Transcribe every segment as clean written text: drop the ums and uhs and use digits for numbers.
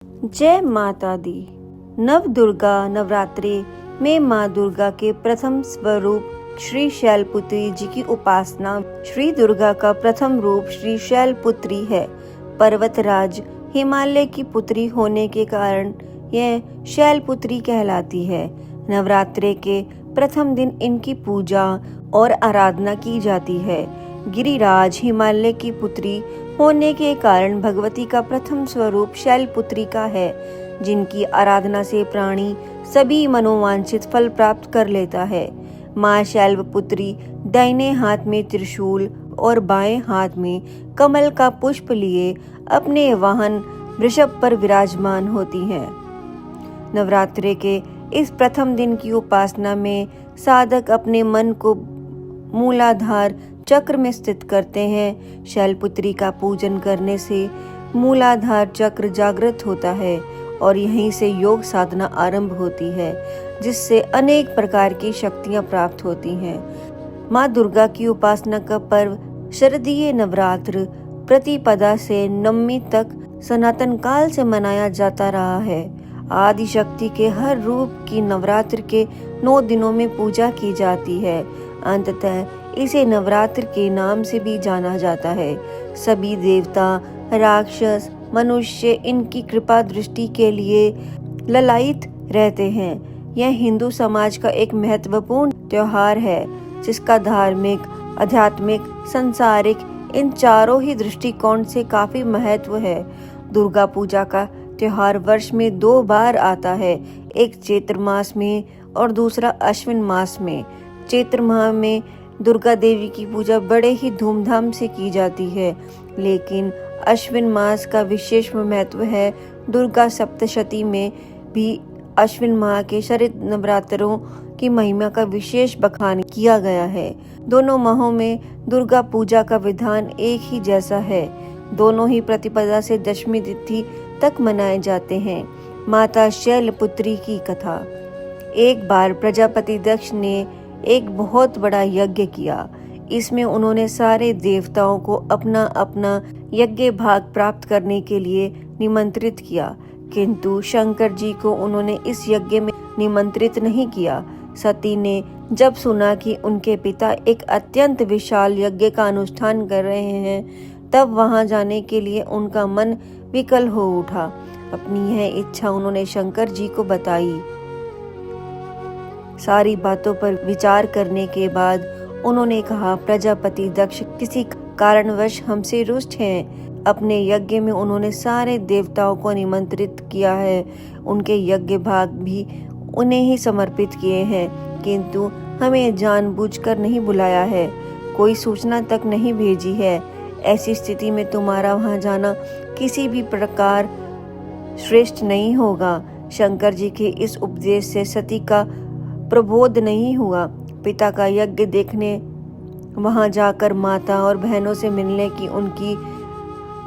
जय माता दी। नव दुर्गा नवरात्रि में माँ दुर्गा के प्रथम स्वरूप श्री शैलपुत्री जी की उपासना। श्री दुर्गा का प्रथम रूप श्री शैलपुत्री है। पर्वतराज हिमालय की पुत्री होने के कारण यह शैलपुत्री कहलाती है। नवरात्रि के प्रथम दिन इनकी पूजा और आराधना की जाती है। गिरिराज हिमालय की पुत्री होने के कारण भगवती का प्रथम स्वरूप शैलपुत्री का है, जिनकी आराधना से प्राणी सभी मनोवांछित फल प्राप्त कर लेता है। माँ शैलपुत्री दाहिने हाथ में त्रिशूल और बाएं हाथ में कमल का पुष्प लिए अपने वाहन वृषभ पर विराजमान होती हैं। नवरात्रि के इस प्रथम दिन की उपासना में साधक अपने मन को मूलाधार चक्र में स्थित करते हैं। शैलपुत्री का पूजन करने से मूलाधार चक्र जागृत होता है और यहीं से योग साधना आरंभ होती है, जिससे अनेक प्रकार की शक्तियां प्राप्त होती हैं। माँ दुर्गा की उपासना का पर्व शारदीय नवरात्र प्रतिपदा से नवमी तक सनातन काल से मनाया जाता रहा है। आदि शक्ति के हर रूप की नवरात्र के 9 दिनों में पूजा की जाती है। अंततः इसे नवरात्र के नाम से भी जाना जाता है। सभी देवता, राक्षस, मनुष्य इनकी कृपा दृष्टि के लिए ललायित रहते हैं। यह हिंदू समाज का एक महत्वपूर्ण त्योहार है, जिसका धार्मिक, आध्यात्मिक, सांसारिक इन चारों ही दृष्टिकोण से काफी महत्व है। दुर्गा पूजा का त्योहार वर्ष में 2 बार आता है, एक चैत्र मास में और दूसरा अश्विन मास में। चैत्र माह में दुर्गा देवी की पूजा बड़े ही धूमधाम से की जाती है, लेकिन अश्विन मास का विशेष महत्व है। दुर्गा सप्तशती में भी अश्विन माह के शरद नवरात्रों की महिमा का विशेष बखान किया गया है। दोनों माहों में दुर्गा पूजा का विधान एक ही जैसा है। दोनों ही प्रतिपदा से दशमी तिथि तक मनाए जाते हैं। माता शैलपुत्री की कथा। एक बार प्रजापति दक्ष ने एक बहुत बड़ा यज्ञ किया। इसमें उन्होंने सारे देवताओं को अपना अपना यज्ञ भाग प्राप्त करने के लिए निमंत्रित किया, किंतु शंकर जी को उन्होंने इस यज्ञ में निमंत्रित नहीं किया। सती ने जब सुना कि उनके पिता एक अत्यंत विशाल यज्ञ का अनुष्ठान कर रहे हैं, तब वहां जाने के लिए उनका मन विकल हो उठा। अपनी यह इच्छा उन्होंने शंकर जी को बताई। सारी बातों पर विचार करने के बाद उन्होंने कहा, प्रजापति दक्ष किसी कारणवश हमसे रुष्ट हैं। अपने यज्ञ में उन्होंने सारे देवताओं को निमंत्रित किया है। उनके यज्ञ भाग भी उन्हें ही समर्पित किए हैं, किंतु हमें जानबूझकर नहीं बुलाया है, कोई सूचना तक नहीं भेजी है। ऐसी स्थिति में तुम्हारा वहां जाना किसी भी प्रकार श्रेष्ठ नहीं होगा। शंकर जी के इस उपदेश से सती का प्रबोध नहीं हुआ। पिता का यज्ञ देखने वहां जाकर माता और बहनों से मिलने की उनकी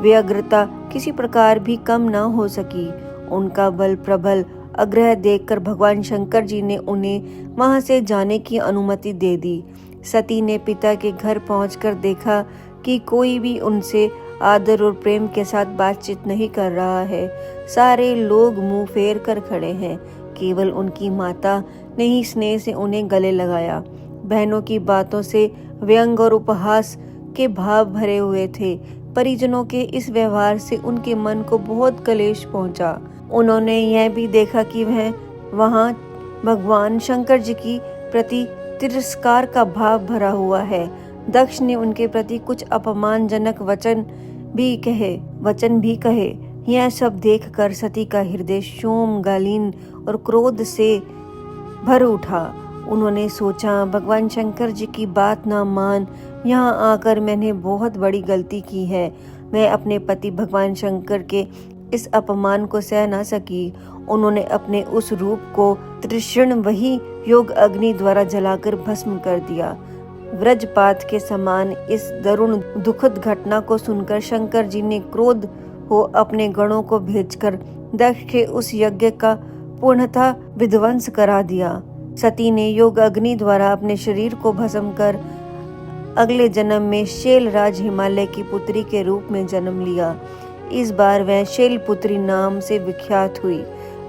व्यग्रता किसी प्रकार भी कम न हो सकी। उनका बल प्रबल आग्रह देखकर भगवान शंकर जी ने उन्हें वहां से जाने की अनुमति दे दी। सती ने पिता के घर पहुंचकर देखा कि कोई भी उनसे आदर और प्रेम के साथ बातचीत नहीं कर रहा है। सारे लोग मुंह फेर कर खड़े हैं। केवल उनकी माता ने ही स्नेह से उन्हें गले लगाया। बहनों की बातों से व्यंग और उपहास के भाव भरे हुए थे। परिजनों के इस व्यवहार से उनके मन को बहुत कलेश पहुंचा। उन्होंने यह भी देखा कि वह वहां भगवान शंकर जी की प्रति तिरस्कार का भाव भरा हुआ है। दक्ष ने उनके प्रति कुछ अपमानजनक वचन भी कहे। यह सब देखकर सती का हृदय शोम, गालीन और क्रोध से भर उठा। उन्होंने सोचा, भगवान शंकर जी की बात ना मान, यहाँ आकर मैंने बहुत बड़ी गलती की है। मैं अपने पति भगवान शंकर के इस अपमान को सह ना सकी। उन्होंने अपने उस रूप को तृष्ण वही योग अग्नि द्वारा जलाकर भस्म कर दिया। वज्रपात के समान इस दारुण दुखद घटना को सुनकर शंकर जी ने क्रोध हो अपने गणों को भेजकर दक्ष के उस यज्ञ का पूर्णतः विध्वंस करा दिया। सती ने योग अग्नि द्वारा अपने शरीर को भस्म कर अगले जन्म में शैलराज हिमालय की पुत्री के रूप में जन्म लिया। इस बार वह शैलपुत्री नाम से विख्यात हुई।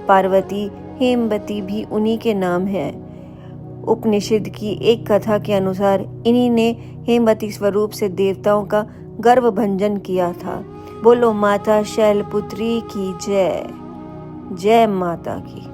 पार्वती हेमवती भी उन्हीं के नाम है। उपनिषद की एक कथा के अनुसार इन्हीं ने हेमवती स्वरूप से देवताओं का गर्भ भंजन किया था। बोलो माता शैलपुत्री की जय। जय माता की।